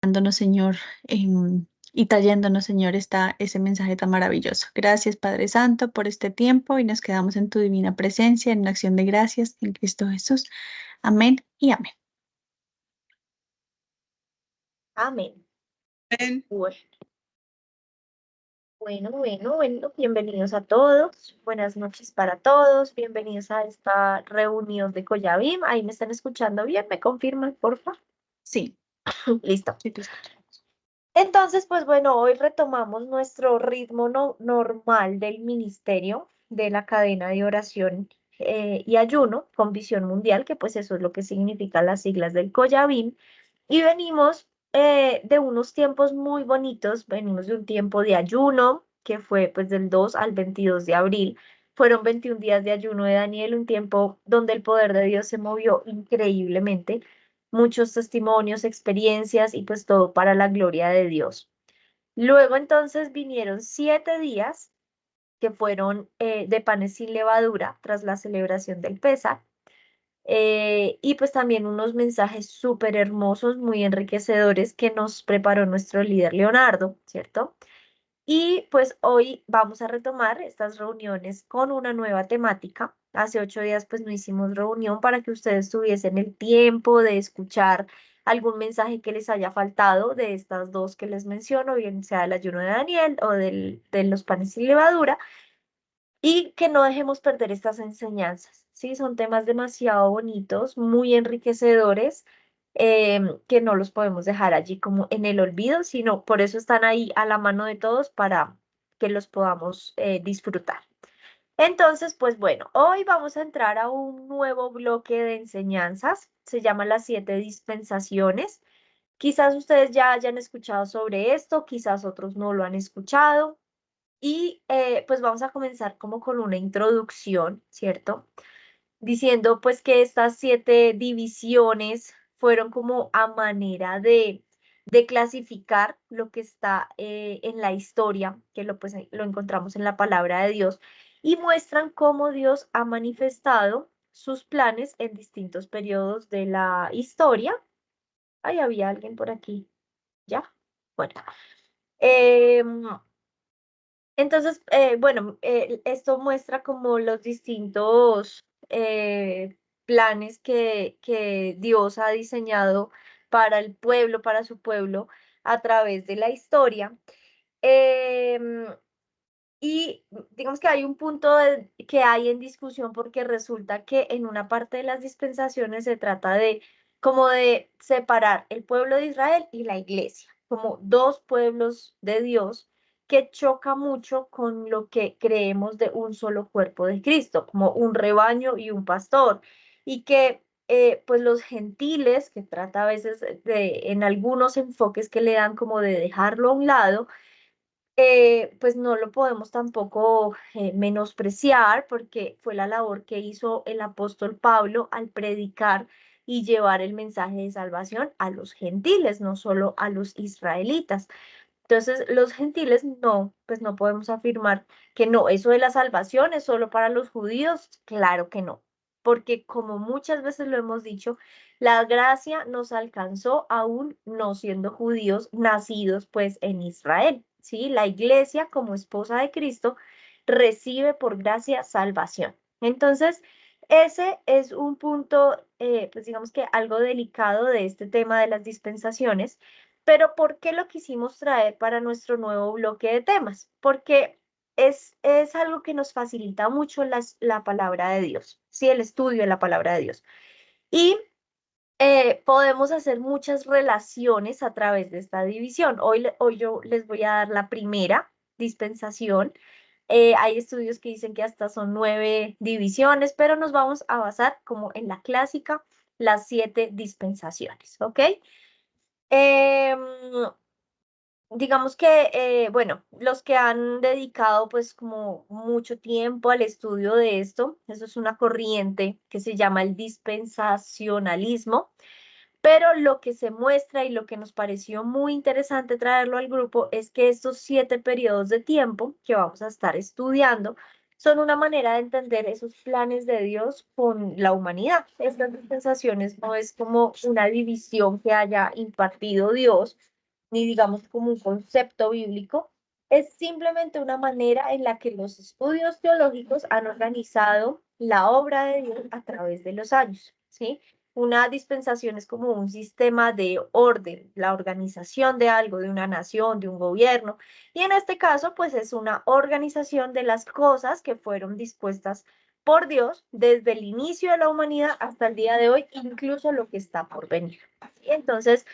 dándonos, Señor, y trayéndonos, Señor, ese mensaje tan maravilloso. Gracias, Padre Santo, por este tiempo y nos quedamos en tu divina presencia, en una acción de gracias en Cristo Jesús. Amén y amén. Amén. Amén. Bueno, bienvenidos a todos, buenas noches para todos, bienvenidos a esta reunión de Collabim. Ahí me están escuchando bien, ¿me confirman, porfa? Sí, Listo. sí te escucho. Entonces, pues bueno, hoy retomamos nuestro ritmo normal del ministerio de la cadena de oración y ayuno con visión mundial, que pues eso es lo que significan las siglas del Collabim. Y venimos de unos tiempos muy bonitos, venimos de un tiempo de ayuno, que fue pues del 2 al 22 de abril. Fueron 21 días de ayuno de Daniel, un tiempo donde el poder de Dios se movió increíblemente, muchos testimonios, experiencias y pues todo para la gloria de Dios. Luego entonces vinieron 7 días que fueron de panes sin levadura tras la celebración del Pesa. Y pues también unos mensajes súper hermosos, muy enriquecedores que nos preparó nuestro líder Leonardo, ¿cierto? Y pues hoy vamos a retomar estas reuniones con una nueva temática. Hace 8 días pues no hicimos reunión para que ustedes tuviesen el tiempo de escuchar algún mensaje que les haya faltado de estas dos que les menciono, bien sea del ayuno de Daniel o de los panes sin levadura, y que no dejemos perder estas enseñanzas, ¿sí? Son temas demasiado bonitos, muy enriquecedores, que no los podemos dejar allí como en el olvido, sino por eso están ahí a la mano de todos para que los podamos disfrutar. Entonces, pues bueno, hoy vamos a entrar a un nuevo bloque de enseñanzas, se llama las 7 dispensaciones. Quizás ustedes ya hayan escuchado sobre esto, quizás otros no lo han escuchado. Y pues vamos a comenzar como con una introducción, ¿cierto? Diciendo pues que estas 7 divisiones fueron como a manera de clasificar lo que está en la historia, que pues, lo encontramos en la palabra de Dios, y muestran cómo Dios ha manifestado sus planes en distintos periodos de la historia. Ahí había alguien por aquí, ¿ya? Bueno. Em, entonces, bueno, esto muestra como los distintos planes que Dios ha diseñado para el pueblo, para su pueblo, a través de la historia. Em, y digamos que hay un punto que hay en discusión porque resulta que en una parte de las dispensaciones se trata de como de separar el pueblo de Israel y la iglesia, como dos pueblos de Dios que choca mucho con lo que creemos de un solo cuerpo de Cristo, como un rebaño y un pastor, y que pues los gentiles, que trata a veces en algunos enfoques que le dan como de dejarlo a un lado, pues no lo podemos tampoco menospreciar porque fue la labor que hizo el apóstol Pablo al predicar y llevar el mensaje de salvación a los gentiles, no solo a los israelitas. Entonces, los gentiles no, pues no podemos afirmar que no, eso de la salvación es solo para los judíos, claro que no, porque como muchas veces lo hemos dicho, la gracia nos alcanzó aún no siendo judíos nacidos pues en Israel, ¿sí? La iglesia como esposa de Cristo recibe por gracia salvación. Entonces, ese es un punto, pues digamos que algo delicado de este tema de las dispensaciones, pero ¿por qué lo quisimos traer para nuestro nuevo bloque de temas? Porque es algo que nos facilita mucho la palabra de Dios, ¿sí? El estudio de la palabra de Dios. Y podemos hacer muchas relaciones a través de esta división. Hoy yo les voy a dar la primera dispensación. Hay estudios que dicen que hasta son 9 divisiones, pero nos vamos a basar como en la clásica, las 7 dispensaciones, ¿ok? Em, digamos que, bueno, los que han dedicado pues como mucho tiempo al estudio de esto, eso es una corriente que se llama el dispensacionalismo, pero lo que se muestra y lo que nos pareció muy interesante traerlo al grupo es que estos 7 periodos de tiempo que vamos a estar estudiando son una manera de entender esos planes de Dios con la humanidad. Estas dispensaciones no es como una división que haya impartido Dios, ni digamos como un concepto bíblico, es simplemente una manera en la que los estudios teológicos han organizado la obra de Dios a través de los años, ¿sí? Una dispensación es como un sistema de orden, la organización de algo, de una nación, de un gobierno, y en este caso, pues es una organización de las cosas que fueron dispuestas por Dios desde el inicio de la humanidad hasta el día de hoy, incluso lo que está por venir. Y entonces,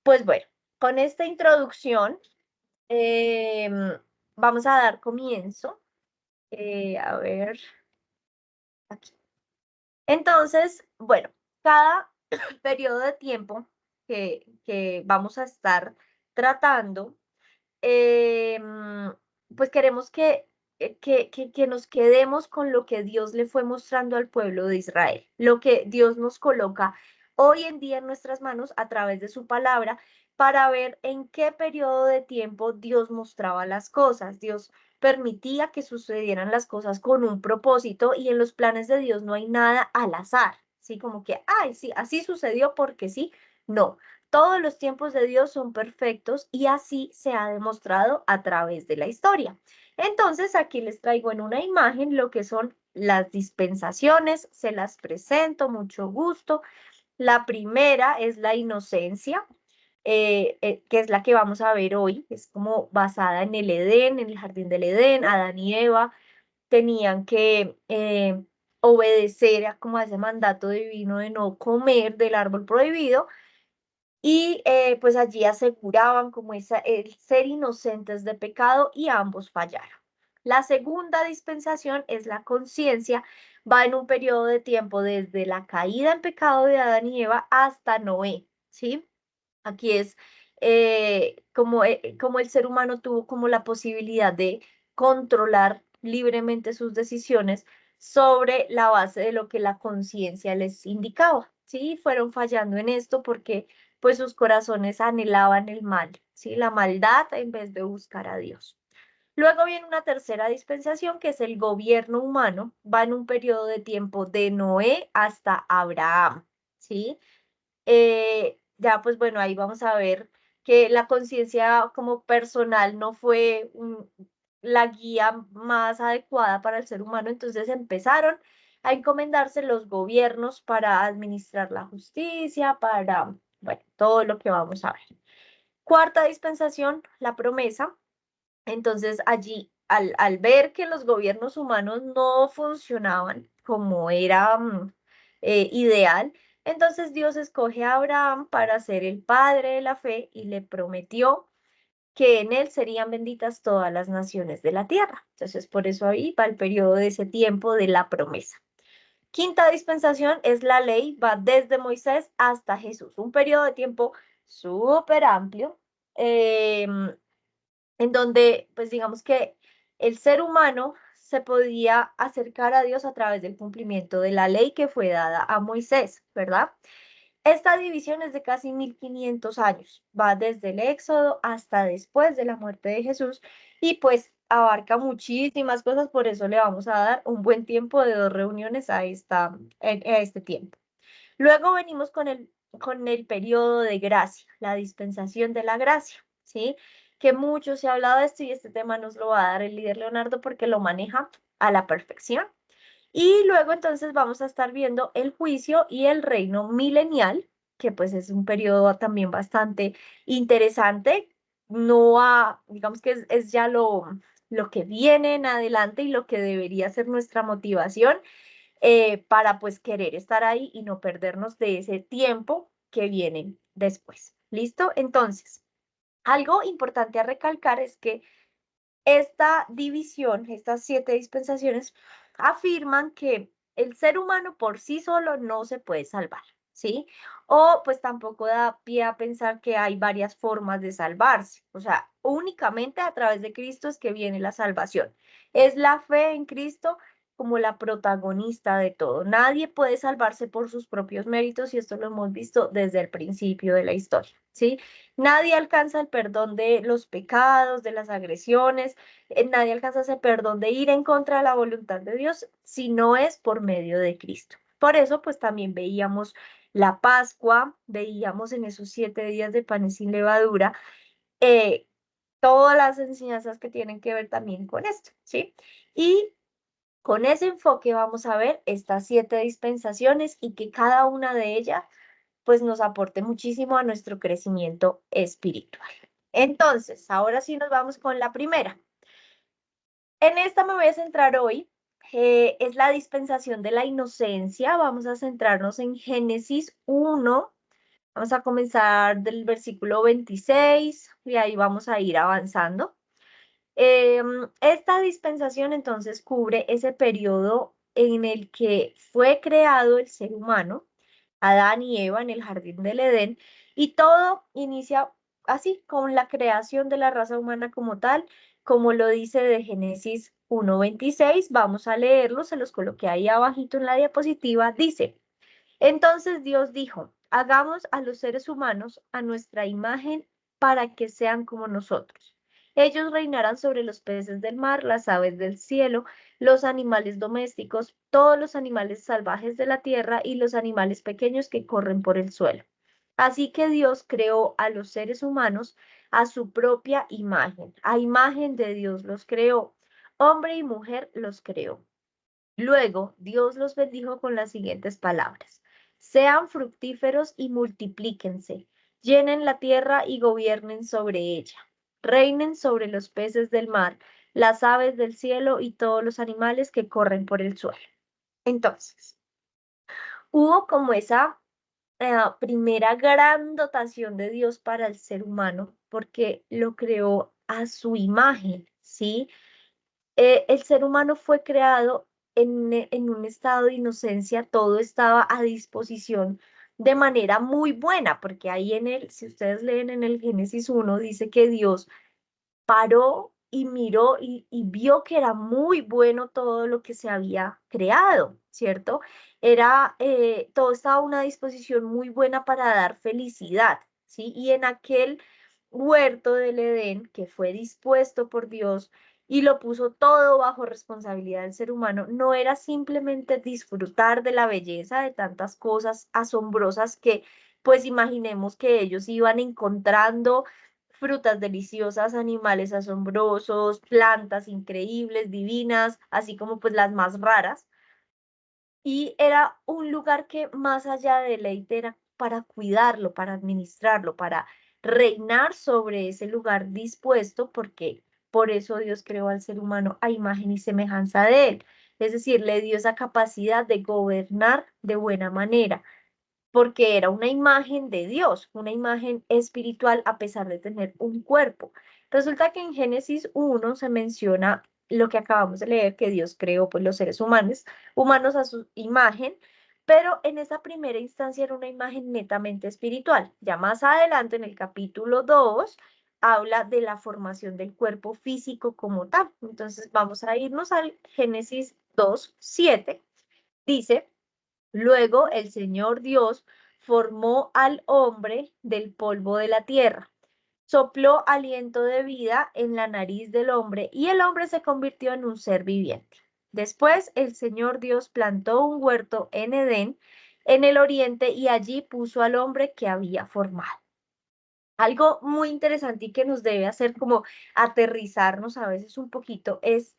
pues bueno, con esta introducción vamos a dar comienzo. A ver, aquí. Entonces, bueno, cada periodo de tiempo que vamos a estar tratando, em, pues queremos que nos quedemos con lo que Dios le fue mostrando al pueblo de Israel, lo que Dios nos coloca hoy en día en nuestras manos a través de su palabra para ver en qué periodo de tiempo Dios mostraba las cosas. Dios permitía que sucedieran las cosas con un propósito y en los planes de Dios no hay nada al azar, ¿sí? Como que, ay, sí, así sucedió porque sí. No, todos los tiempos de Dios son perfectos y así se ha demostrado a través de la historia. Entonces, aquí les traigo en una imagen lo que son las dispensaciones, se las presento, mucho gusto. La primera es la inocencia, que es la que vamos a ver hoy, es como basada en el Edén, en el jardín del Edén. Adán y Eva tenían que obedecer a, como a ese mandato divino de no comer del árbol prohibido y pues allí aseguraban como el ser inocentes de pecado y ambos fallaron. La segunda dispensación es la conciencia, va en un periodo de tiempo desde la caída en pecado de Adán y Eva hasta Noé, ¿sí? Aquí es como el ser humano tuvo como la posibilidad de controlar libremente sus decisiones sobre la base de lo que la conciencia les indicaba, ¿sí? Fueron fallando en esto porque pues sus corazones anhelaban el mal, ¿sí? La maldad en vez de buscar a Dios. Luego viene una tercera dispensación que es el gobierno humano, va en un periodo de tiempo de Noé hasta Abraham, ¿sí? Ya pues bueno, ahí vamos a ver que la conciencia como personal no fue la guía más adecuada para el ser humano, entonces empezaron a encomendarse los gobiernos para administrar la justicia, para, bueno, todo lo que vamos a ver. Cuarta dispensación, la promesa. Entonces allí, al ver que los gobiernos humanos no funcionaban como era ideal, entonces Dios escoge a Abraham para ser el padre de la fe y le prometió que en él serían benditas todas las naciones de la tierra. Entonces por eso ahí va el periodo de ese tiempo de la promesa. Quinta dispensación es la ley, va desde Moisés hasta Jesús, un periodo de tiempo súper amplio. em, en donde, pues digamos que el ser humano se podía acercar a Dios a través del cumplimiento de la ley que fue dada a Moisés, ¿verdad? Esta división es de casi 1500 años, va desde el Éxodo hasta después de la muerte de Jesús y pues abarca muchísimas cosas, por eso le vamos a dar un buen tiempo de 2 reuniones a este tiempo. Luego venimos con el periodo de gracia, la dispensación de la gracia, ¿sí? Que mucho se ha hablado de esto y este tema nos lo va a dar el líder Leonardo porque lo maneja a la perfección. Y luego entonces vamos a estar viendo el juicio y el reino milenial, que pues es un periodo también bastante interesante. No digamos que es ya lo que viene en adelante y lo que debería ser nuestra motivación para pues querer estar ahí y no perdernos de ese tiempo que viene después. ¿Listo? Entonces, algo importante a recalcar es que esta división, estas 7 dispensaciones, afirman que el ser humano por sí solo no se puede salvar, ¿sí? O pues tampoco da pie a pensar que hay varias formas de salvarse. O sea, únicamente a través de Cristo es que viene la salvación. Es la fe en Cristo como la protagonista de todo. Nadie puede salvarse por sus propios méritos y esto lo hemos visto desde el principio de la historia, ¿sí? Nadie alcanza el perdón de los pecados, de las agresiones, nadie alcanza ese perdón de ir en contra de la voluntad de Dios si no es por medio de Cristo. Por eso, pues también veíamos la Pascua, veíamos en esos 7 días de panes sin levadura, eh, todas las enseñanzas que tienen que ver también con esto, ¿sí? Y con ese enfoque vamos a ver estas 7 dispensaciones y que cada una de ellas pues nos aporte muchísimo a nuestro crecimiento espiritual. Entonces, ahora sí nos vamos con la primera. En esta me voy a centrar hoy. Es la dispensación de la inocencia. Vamos a centrarnos en Génesis 1. Vamos a comenzar del versículo 26 y ahí vamos a ir avanzando. Esta dispensación entonces cubre ese periodo en el que fue creado el ser humano, Adán y Eva en el jardín del Edén, y todo inicia así, con la creación de la raza humana como tal, como lo dice de Génesis 1:26. Vamos a leerlo, se los coloqué ahí abajito en la diapositiva. Dice: entonces Dios dijo, hagamos a los seres humanos a nuestra imagen para que sean como nosotros. Ellos reinarán sobre los peces del mar, las aves del cielo, los animales domésticos, todos los animales salvajes de la tierra y los animales pequeños que corren por el suelo. Así que Dios creó a los seres humanos a su propia imagen. A imagen de Dios los creó. Hombre y mujer los creó. Luego, Dios los bendijo con las siguientes palabras: sean fructíferos y multiplíquense, llenen la tierra y gobiernen sobre ella, reinen sobre los peces del mar, las aves del cielo y todos los animales que corren por el suelo. Entonces, hubo como esa primera gran dotación de Dios para el ser humano, porque lo creó a su imagen, ¿sí? El ser humano fue creado en un estado de inocencia, todo estaba a disposición de manera muy buena, porque ahí si ustedes leen en el Génesis 1, dice que Dios paró y miró y vio que era muy bueno todo lo que se había creado, ¿cierto? Todo estaba a una disposición muy buena para dar felicidad, ¿sí? Y en aquel huerto del Edén que fue dispuesto por Dios y lo puso todo bajo responsabilidad del ser humano, no era simplemente disfrutar de la belleza de tantas cosas asombrosas que, pues imaginemos que ellos iban encontrando frutas deliciosas, animales asombrosos, plantas increíbles, divinas, así como pues las más raras. Y era un lugar que más allá de deleite era para cuidarlo, para administrarlo, para reinar sobre ese lugar dispuesto, porque por eso Dios creó al ser humano a imagen y semejanza de él. Es decir, le dio esa capacidad de gobernar de buena manera, porque era una imagen de Dios, una imagen espiritual a pesar de tener un cuerpo. Resulta que en Génesis 1 se menciona lo que acabamos de leer, que Dios creó pues los seres humanos a su imagen, pero en esa primera instancia era una imagen netamente espiritual. Ya más adelante en el capítulo 2 habla de la formación del cuerpo físico como tal. Entonces vamos a irnos al Génesis 2:7. Dice: luego el Señor Dios formó al hombre del polvo de la tierra, sopló aliento de vida en la nariz del hombre y el hombre se convirtió en un ser viviente. Después el Señor Dios plantó un huerto en Edén, en el oriente, y allí puso al hombre que había formado. Algo muy interesante y que nos debe hacer como aterrizarnos a veces un poquito es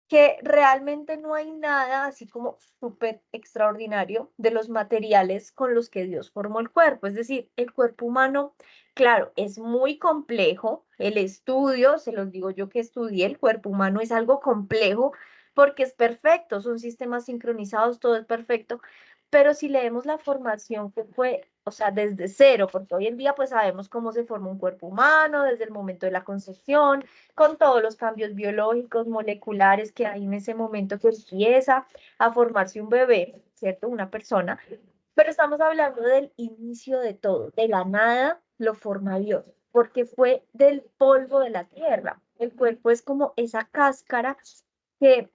que realmente no hay nada así como súper extraordinario de los materiales con los que Dios formó el cuerpo. Es decir, el cuerpo humano, claro, es muy complejo. El estudio, se los digo yo que estudié, el cuerpo humano es algo complejo porque es perfecto, son sistemas sincronizados, todo es perfecto. Pero si leemos la formación que fue, o sea, desde cero, porque hoy en día pues sabemos cómo se forma un cuerpo humano desde el momento de la concepción, con todos los cambios biológicos, moleculares que hay en ese momento que empieza a formarse un bebé, ¿cierto? Una persona. Pero estamos hablando del inicio de todo, de la nada lo forma Dios, porque fue del polvo de la tierra. El cuerpo es como esa cáscara que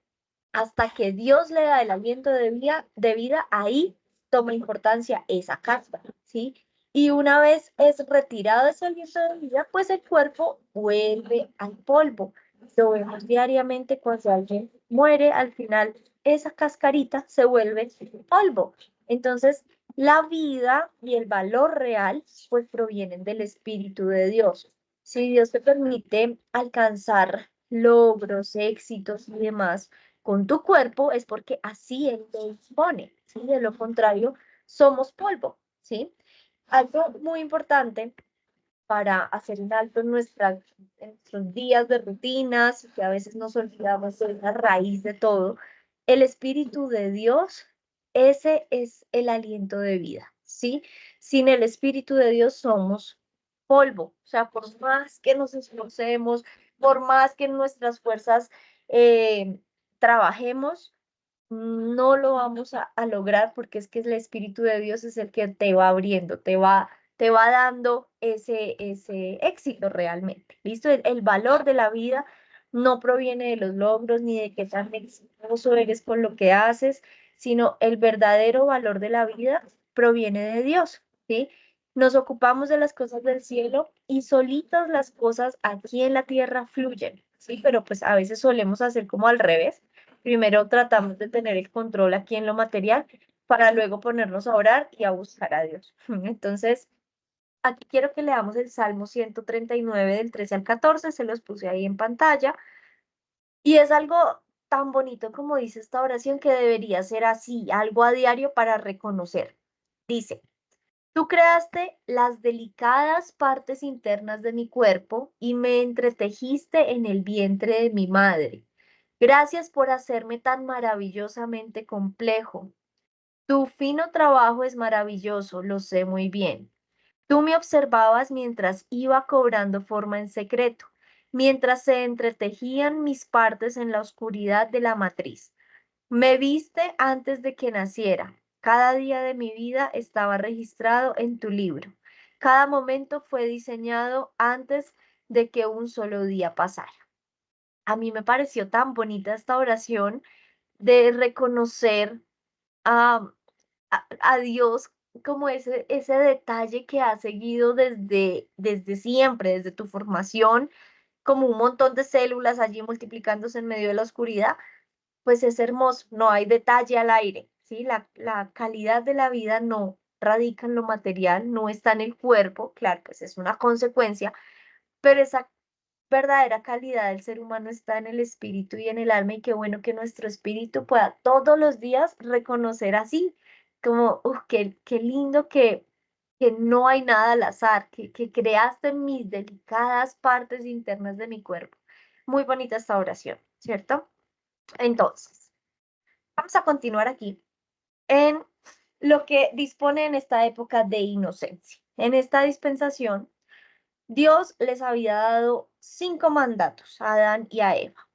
hasta que Dios le da el aliento de vida, ahí toma importancia esa cáscara, ¿sí? Y una vez es retirado ese aliento de vida, pues el cuerpo vuelve al polvo. Lo vemos diariamente cuando alguien muere, al final esa cascarita se vuelve polvo. Entonces, la vida y el valor real, pues provienen del Espíritu de Dios. Si Dios te permite alcanzar logros, éxitos y demás con tu cuerpo, es porque así Él te dispone, ¿sí? De lo contrario, somos polvo, ¿sí? Algo muy importante para hacer un alto en nuestros días de rutinas, que a veces nos olvidamos de la raíz de todo, el Espíritu de Dios, ese es el aliento de vida, ¿sí? Sin el Espíritu de Dios somos polvo, o sea, por más que nos esforcemos, por más que en nuestras fuerzas eh, trabajemos, no lo vamos a lograr porque es que el Espíritu de Dios es el que te va abriendo, te va dando ese éxito realmente. ¿Listo? El valor de la vida no proviene de los logros ni de qué tan exitoso eres con lo que haces, sino el verdadero valor de la vida proviene de Dios, ¿sí? Nos ocupamos de las cosas del cielo y solitas las cosas aquí en la tierra fluyen, ¿sí? Pero pues a veces solemos hacer como al revés. Primero tratamos de tener el control aquí en lo material para luego ponernos a orar y a buscar a Dios. Entonces, aquí quiero que leamos el Salmo 139 del 13 al 14, se los puse ahí en pantalla, y es algo tan bonito como dice esta oración que debería ser así, algo a diario para reconocer. Dice, tú creaste las delicadas partes internas de mi cuerpo y me entretejiste en el vientre de mi madre. Gracias por hacerme tan maravillosamente complejo. Tu fino trabajo es maravilloso, lo sé muy bien. Tú me observabas mientras iba cobrando forma en secreto, mientras se entretejían mis partes en la oscuridad de la matriz. Me viste antes de que naciera. Cada día de mi vida estaba registrado en tu libro. Cada momento fue diseñado antes de que un solo día pasara. A mí me pareció tan bonita esta oración de reconocer a, a Dios como ese detalle que ha seguido desde siempre, desde tu formación, como un montón de células allí multiplicándose en medio de la oscuridad, pues es hermoso, no hay detalle al aire, ¿sí? La calidad de la vida no radica en lo material, no está en el cuerpo, claro, pues es una consecuencia, pero esa verdadera calidad del ser humano está en el espíritu y en el alma y qué bueno que nuestro espíritu pueda todos los días reconocer así, como, qué lindo que no hay nada al azar, que creaste mis delicadas partes internas de mi cuerpo. Muy bonita esta oración, ¿cierto? Entonces, vamos a continuar aquí en lo que dispone en esta época de inocencia. En esta dispensación, Dios les había dado 5 mandatos a Adán y a Eva.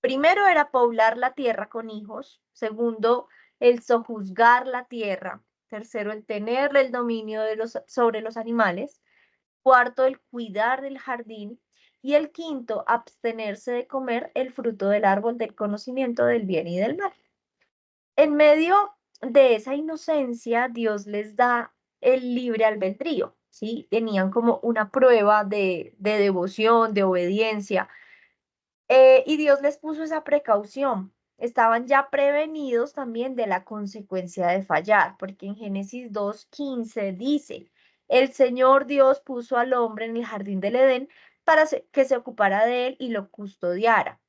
Primero era poblar la tierra con hijos. Segundo, el sojuzgar la tierra. Tercero, el tener el dominio sobre los animales. Cuarto, el cuidar del jardín. Y el quinto, abstenerse de comer el fruto del árbol del conocimiento del bien y del mal. En medio de esa inocencia, Dios les da el libre albedrío, ¿sí? Tenían como una prueba de devoción, de obediencia, y Dios les puso esa precaución. Estaban ya prevenidos también de la consecuencia de fallar, porque en Génesis 2:15 dice, el Señor Dios puso al hombre en el jardín del Edén para que se ocupara de él y lo custodiara.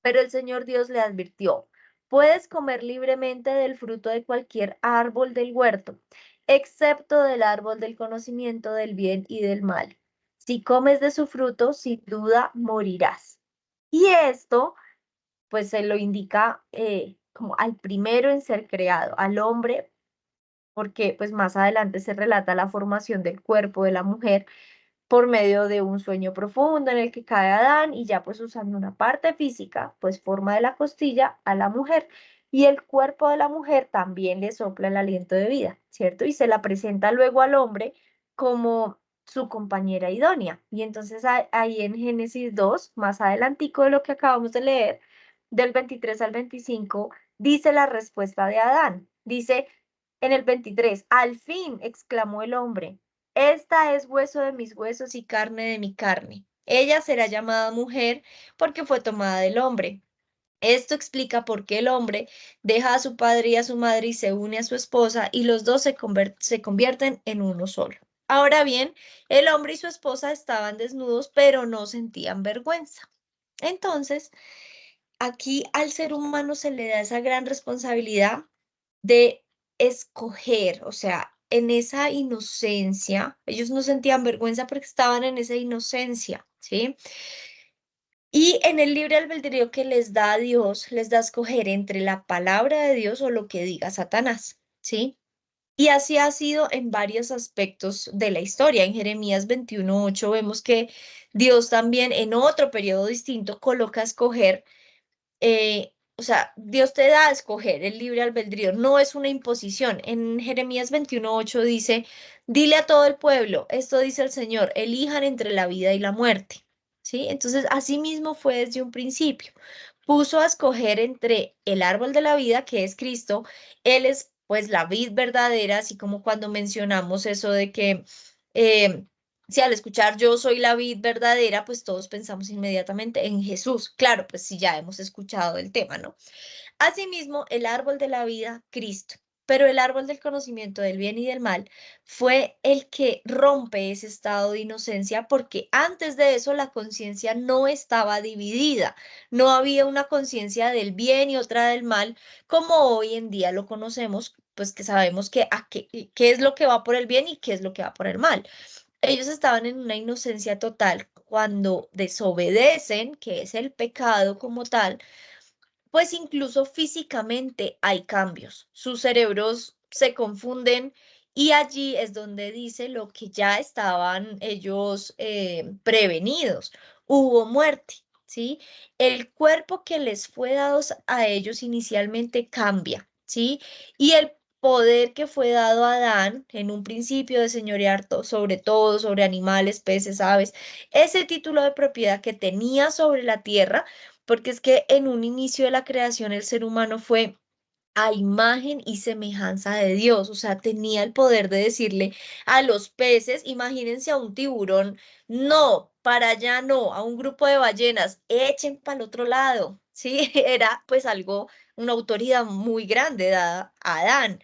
Pero el Señor Dios le advirtió, puedes comer libremente del fruto de cualquier árbol del huerto, excepto del árbol del conocimiento del bien y del mal. Si comes de su fruto, sin duda morirás. Y esto, pues se lo indica como al primero en ser creado, al hombre, porque pues más adelante se relata la formación del cuerpo de la mujer por medio de un sueño profundo en el que cae Adán y ya pues usando una parte física, pues forma de la costilla a la mujer y el cuerpo de la mujer también le sopla el aliento de vida, ¿cierto? Y se la presenta luego al hombre como su compañera idónea. Y entonces ahí en Génesis 2, más adelantico de lo que acabamos de leer, del 23 al 25, dice la respuesta de Adán. Dice en el 23, al fin, exclamó el hombre, esta es hueso de mis huesos y carne de mi carne. Ella será llamada mujer porque fue tomada del hombre. Esto explica por qué el hombre deja a su padre y a su madre y se une a su esposa y los dos se convierten en uno solo. Ahora bien, el hombre y su esposa estaban desnudos, pero no sentían vergüenza. Entonces, aquí al ser humano se le da esa gran responsabilidad de escoger, o sea, en esa inocencia, ellos no sentían vergüenza porque estaban en esa inocencia, ¿sí? Y en el libre albedrío que les da a Dios, les da a escoger entre la palabra de Dios o lo que diga Satanás, ¿sí? Y así ha sido en varios aspectos de la historia. En Jeremías 21:8 vemos que Dios también en otro periodo distinto coloca a escoger, o sea, Dios te da a escoger el libre albedrío, no es una imposición. En Jeremías 21:8 dice, dile a todo el pueblo, esto dice el Señor, elijan entre la vida y la muerte. ¿Sí? Entonces, así mismo fue desde un principio. Puso a escoger entre el árbol de la vida, que es Cristo, Él es pues la vid verdadera, así como cuando mencionamos eso de que eh, si al escuchar yo soy la vid verdadera, pues todos pensamos inmediatamente en Jesús. Claro, pues si ya hemos escuchado el tema, ¿no? Asimismo, el árbol de la vida, Cristo. Pero el árbol del conocimiento del bien y del mal fue el que rompe ese estado de inocencia porque antes de eso la conciencia no estaba dividida, no había una conciencia del bien y otra del mal como hoy en día lo conocemos, pues que sabemos que qué es lo que va por el bien y qué es lo que va por el mal. Ellos estaban en una inocencia total cuando desobedecen, que es el pecado como tal, pues incluso físicamente hay cambios. Sus cerebros se confunden y allí es donde dice lo que ya estaban ellos prevenidos. Hubo muerte, ¿sí? El cuerpo que les fue dado a ellos inicialmente cambia, ¿sí? Y el poder que fue dado a Adán en un principio de señorear sobre todo, sobre animales, peces, aves, ese título de propiedad que tenía sobre la tierra, porque es que en un inicio de la creación el ser humano fue a imagen y semejanza de Dios, o sea, tenía el poder de decirle a los peces, imagínense a un tiburón, no, para allá no, a un grupo de ballenas, echen para el otro lado, ¿sí? Era pues algo, una autoridad muy grande dada a Adán,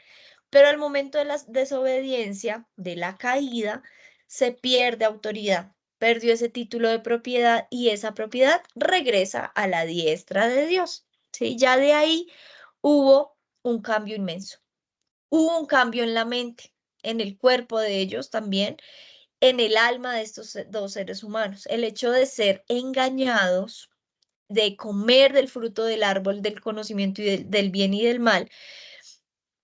pero al momento de la desobediencia, de la caída, se pierde autoridad, perdió ese título de propiedad y esa propiedad regresa a la diestra de Dios, ¿sí? Ya de ahí hubo un cambio inmenso. Hubo un cambio en la mente, en el cuerpo de ellos también, en el alma de estos dos seres humanos. El hecho de ser engañados, de comer del fruto del árbol del conocimiento y del bien y del mal,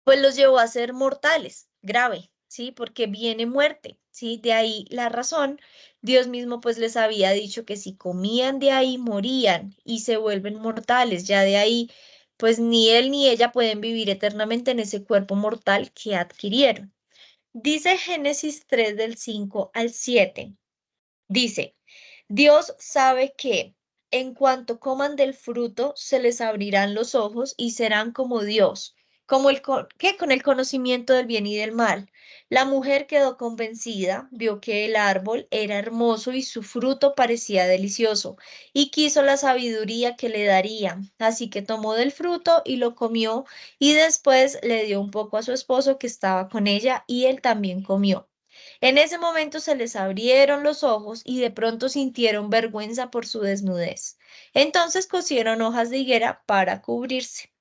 pues los llevó a ser mortales, grave, ¿sí? Porque viene muerte, ¿sí? De ahí la razón. Dios mismo pues les había dicho que si comían de ahí morían y se vuelven mortales. Ya de ahí pues ni él ni ella pueden vivir eternamente en ese cuerpo mortal que adquirieron. Dice Génesis 3 del 5 al 7. Dice, Dios sabe que en cuanto coman del fruto, se les abrirán los ojos y serán como Dios, como ¿qué? Con el conocimiento del bien y del mal. La mujer quedó convencida, vio que el árbol era hermoso y su fruto parecía delicioso, y quiso la sabiduría que le daría. Así que tomó del fruto y lo comió, y después le dio un poco a su esposo que estaba con ella, y él también comió. En ese momento se les abrieron los ojos y de pronto sintieron vergüenza por su desnudez. Entonces cosieron hojas de higuera para cubrirse.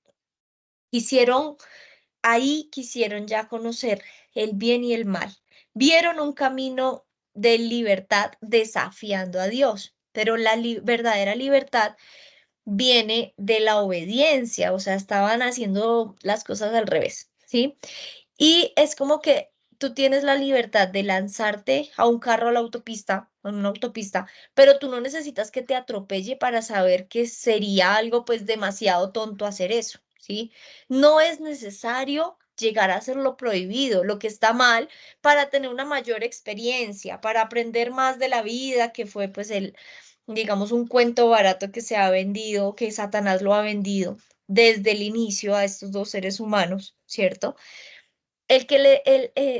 Hicieron, ahí quisieron ya conocer el bien y el mal. Vieron un camino de libertad desafiando a Dios, pero la verdadera libertad viene de la obediencia, o sea, estaban haciendo las cosas al revés, ¿sí? Y es como que tú tienes la libertad de lanzarte a un carro a la autopista, en una autopista, pero tú no necesitas que te atropelle para saber que sería algo pues demasiado tonto hacer eso, ¿sí? No es necesario llegar a hacer lo prohibido, lo que está mal, para tener una mayor experiencia, para aprender más de la vida, que fue pues digamos, un cuento barato que se ha vendido, que Satanás lo ha vendido desde el inicio a estos dos seres humanos, ¿cierto?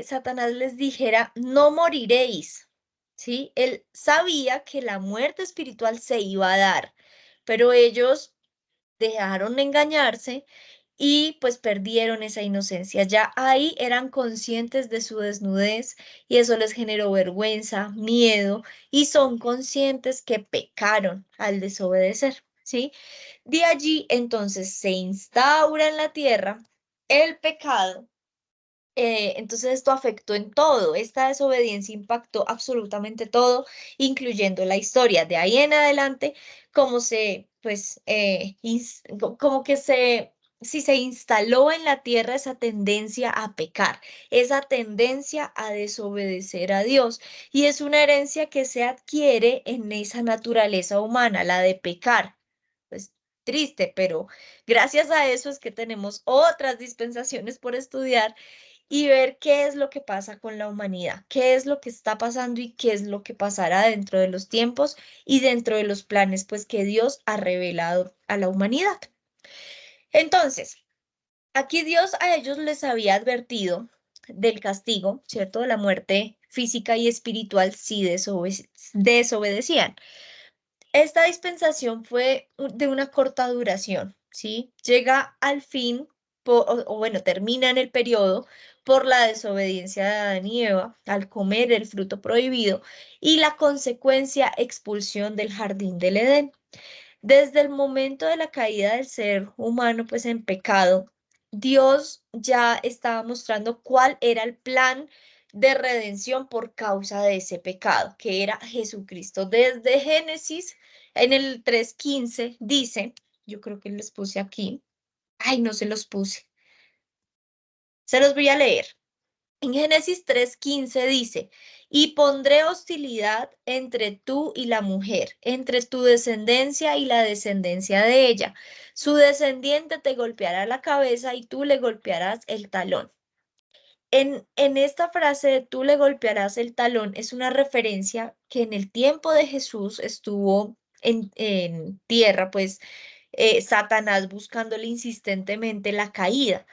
Satanás les dijera, no moriréis, ¿sí? Él sabía que la muerte espiritual se iba a dar, pero ellos dejaron de engañarse y pues perdieron esa inocencia. Ya ahí eran conscientes de su desnudez y eso les generó vergüenza, miedo y son conscientes que pecaron al desobedecer, ¿sí? De allí entonces se instaura en la tierra el pecado. Entonces esto afectó en todo, esta desobediencia impactó absolutamente todo, incluyendo la historia. De ahí en adelante, como se, pues, como que si se instaló en la tierra esa tendencia a pecar, esa tendencia a desobedecer a Dios, y es una herencia que se adquiere en esa naturaleza humana, la de pecar. Pues triste, pero gracias a eso es que tenemos otras dispensaciones por estudiar y ver qué es lo que pasa con la humanidad, qué es lo que está pasando y qué es lo que pasará dentro de los tiempos y dentro de los planes pues que Dios ha revelado a la humanidad. Entonces, aquí Dios a ellos les había advertido del castigo, ¿cierto? De la muerte física y espiritual si desobedecían. Esta dispensación fue de una corta duración, ¿sí? Llega al fin, o bueno, termina en el periodo por la desobediencia de Adán y Eva al comer el fruto prohibido y la consecuencia expulsión del jardín del Edén. Desde el momento de la caída del ser humano, pues en pecado, Dios ya estaba mostrando cuál era el plan de redención por causa de ese pecado, que era Jesucristo. Desde Génesis, en el 3:15, dice, yo creo que les puse aquí, ay, no se los puse, se los voy a leer. En Génesis 3:15 dice, y pondré hostilidad entre tú y la mujer, entre tu descendencia y la descendencia de ella. Su descendiente te golpeará la cabeza y tú le golpearás el talón. En esta frase de tú le golpearás el talón es una referencia que en el tiempo de Jesús estuvo en tierra, pues Satanás buscándole insistentemente la caída.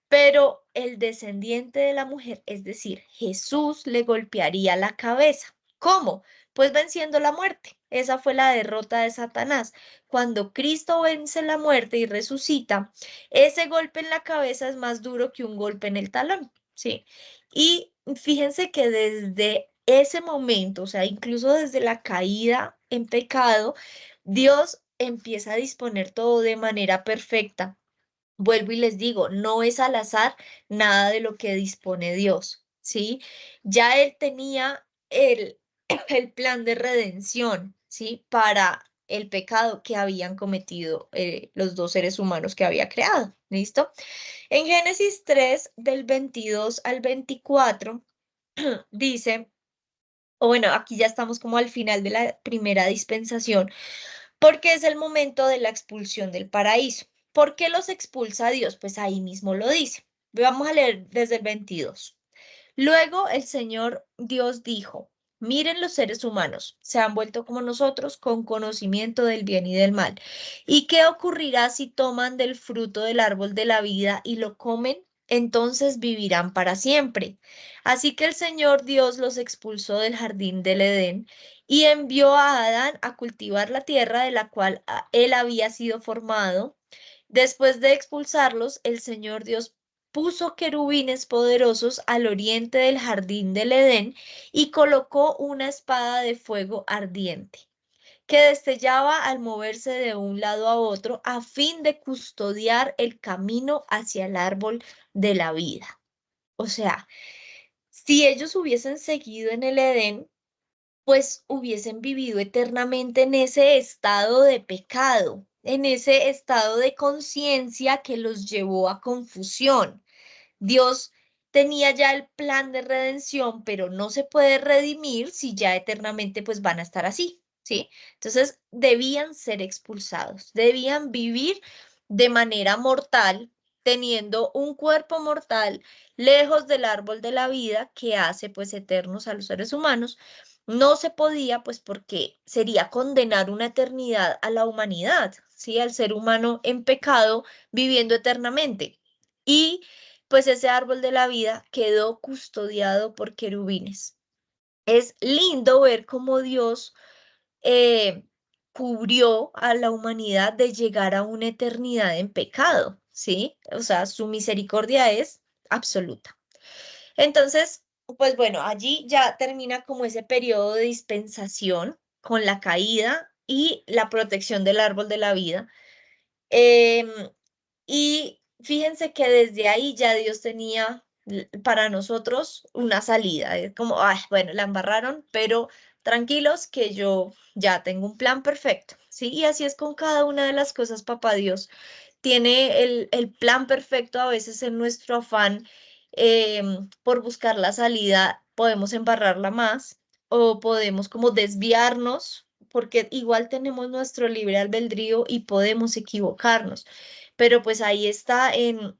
Pero el descendiente de la mujer, es decir, Jesús le golpearía la cabeza. ¿Cómo? Pues venciendo la muerte. Esa fue la derrota de Satanás. Cuando Cristo vence la muerte y resucita, ese golpe en la cabeza es más duro que un golpe en el talón, ¿sí? Y fíjense que desde ese momento, o sea, incluso desde la caída en pecado, Dios empieza a disponer todo de manera perfecta. Vuelvo y les digo, no es al azar nada de lo que dispone Dios, ¿sí? Ya Él tenía el plan de redención, ¿sí? Para el pecado que habían cometido los dos seres humanos que había creado, ¿listo? En Génesis 3, del 22 al 24, dice, o bueno, aquí ya estamos como al final de la primera dispensación, porque es el momento de la expulsión del paraíso. ¿Por qué los expulsa Dios? Pues ahí mismo lo dice. Vamos a leer desde el 22. Luego el Señor Dios dijo, miren los seres humanos, se han vuelto como nosotros con conocimiento del bien y del mal. ¿Y qué ocurrirá si toman del fruto del árbol de la vida y lo comen? Entonces vivirán para siempre. Así que el Señor Dios los expulsó del jardín del Edén y envió a Adán a cultivar la tierra de la cual él había sido formado. Después de expulsarlos, el Señor Dios puso querubines poderosos al oriente del jardín del Edén y colocó una espada de fuego ardiente que destellaba al moverse de un lado a otro a fin de custodiar el camino hacia el árbol de la vida. O sea, si ellos hubiesen seguido en el Edén, pues hubiesen vivido eternamente en ese estado de pecado, en ese estado de conciencia que los llevó a confusión. Dios tenía ya el plan de redención, pero no se puede redimir si ya eternamente pues van a estar así, ¿sí? Entonces debían ser expulsados, debían vivir de manera mortal, teniendo un cuerpo mortal lejos del árbol de la vida que hace pues eternos a los seres humanos. No se podía, pues porque sería condenar una eternidad a la humanidad, ¿sí? Al ser humano en pecado, viviendo eternamente. Y pues ese árbol de la vida quedó custodiado por querubines. Es lindo ver cómo Dios eh, cubrió a la humanidad de llegar a una eternidad en pecado. ¿sí? O sea, su misericordia es absoluta. Entonces, pues bueno, allí ya termina como ese periodo de dispensación con la caída y la protección del árbol de la vida. Em, y fíjense que desde ahí ya Dios tenía para nosotros una salida. Es como, ay, bueno, la embarraron, pero tranquilos que yo ya tengo un plan perfecto, ¿sí? Y así es con cada una de las cosas, papá Dios tiene el plan perfecto. A veces en nuestro afán por buscar la salida podemos embarrarla más o podemos como desviarnos porque igual tenemos nuestro libre albedrío y podemos equivocarnos. Pero pues ahí está en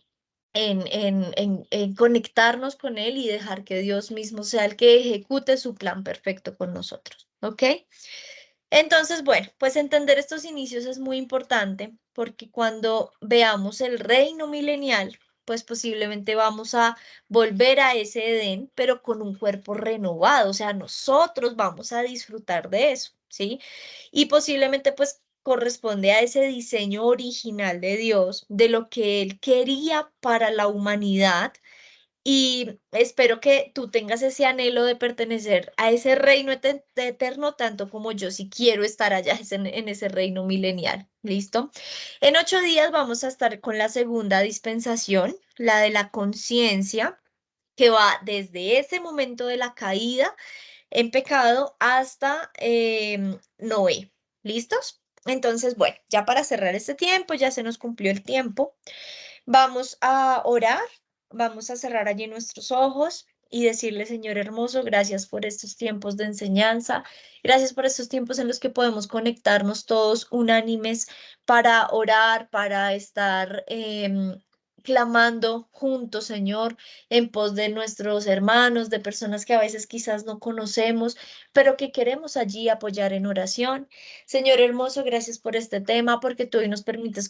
conectarnos con Él y dejar que Dios mismo sea el que ejecute su plan perfecto con nosotros. ¿Ok? Entonces, bueno, pues entender estos inicios es muy importante porque cuando veamos el reino milenial, pues posiblemente vamos a volver a ese Edén, pero con un cuerpo renovado, o sea, nosotros vamos a disfrutar de eso, ¿sí? Y posiblemente pues corresponde a ese diseño original de Dios, de lo que Él quería para la humanidad y espero que tú tengas ese anhelo de pertenecer a ese reino eterno, tanto como yo, si quiero estar allá en ese reino milenial. ¿Listo? En 8 días vamos a estar con la segunda dispensación, la de la conciencia, que va desde ese momento de la caída en pecado hasta Noé. ¿Listos? Entonces, bueno, ya para cerrar este tiempo, ya se nos cumplió el tiempo. Vamos a orar, vamos a cerrar allí nuestros ojos y decirle, Señor hermoso, gracias por estos tiempos de enseñanza, gracias por estos tiempos en los que podemos conectarnos todos unánimes para orar, para estar clamando juntos, Señor, en pos de nuestros hermanos, de personas que a veces quizás no conocemos, pero que queremos allí apoyar en oración. Señor hermoso, gracias por este tema, porque tú hoy nos permites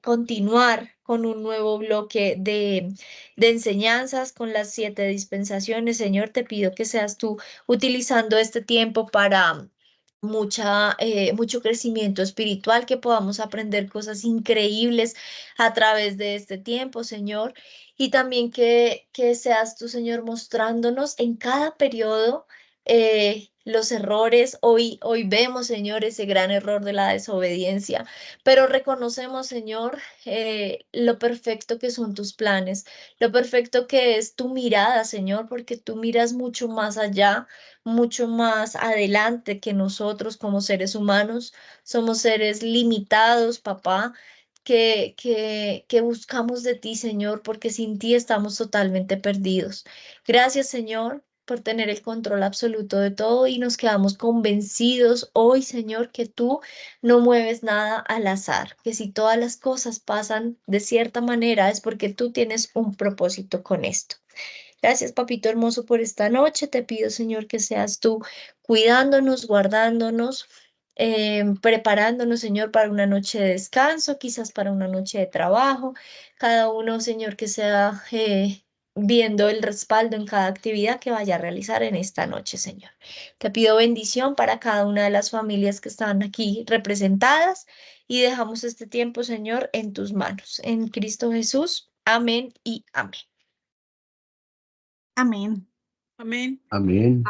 continuar con un nuevo bloque de enseñanzas con las 7 dispensaciones. Señor, te pido que seas tú utilizando este tiempo para mucho crecimiento espiritual, que podamos aprender cosas increíbles a través de este tiempo, Señor, y también que seas tú, Señor, mostrándonos en cada periodo los errores. Hoy vemos, Señor, ese gran error de la desobediencia, pero reconocemos, Señor, lo perfecto que son tus planes, lo perfecto que es tu mirada, Señor, porque tú miras mucho más allá, mucho más adelante que nosotros como seres humanos. Somos seres limitados, papá. Que buscamos de ti, Señor, porque sin ti estamos totalmente perdidos. Gracias, Señor, por tener el control absoluto de todo y nos quedamos convencidos hoy, Señor, que tú no mueves nada al azar, que si todas las cosas pasan de cierta manera es porque tú tienes un propósito con esto. Gracias, papito hermoso, por esta noche. Te pido, Señor, que seas tú cuidándonos, guardándonos, preparándonos, Señor, para una noche de descanso, quizás para una noche de trabajo. Cada uno, Señor, que sea viendo el respaldo en cada actividad que vaya a realizar en esta noche, Señor. Te pido bendición para cada una de las familias que están aquí representadas y dejamos este tiempo, Señor, en tus manos. En Cristo Jesús. Amén y amén. Amén. Amén. Amén.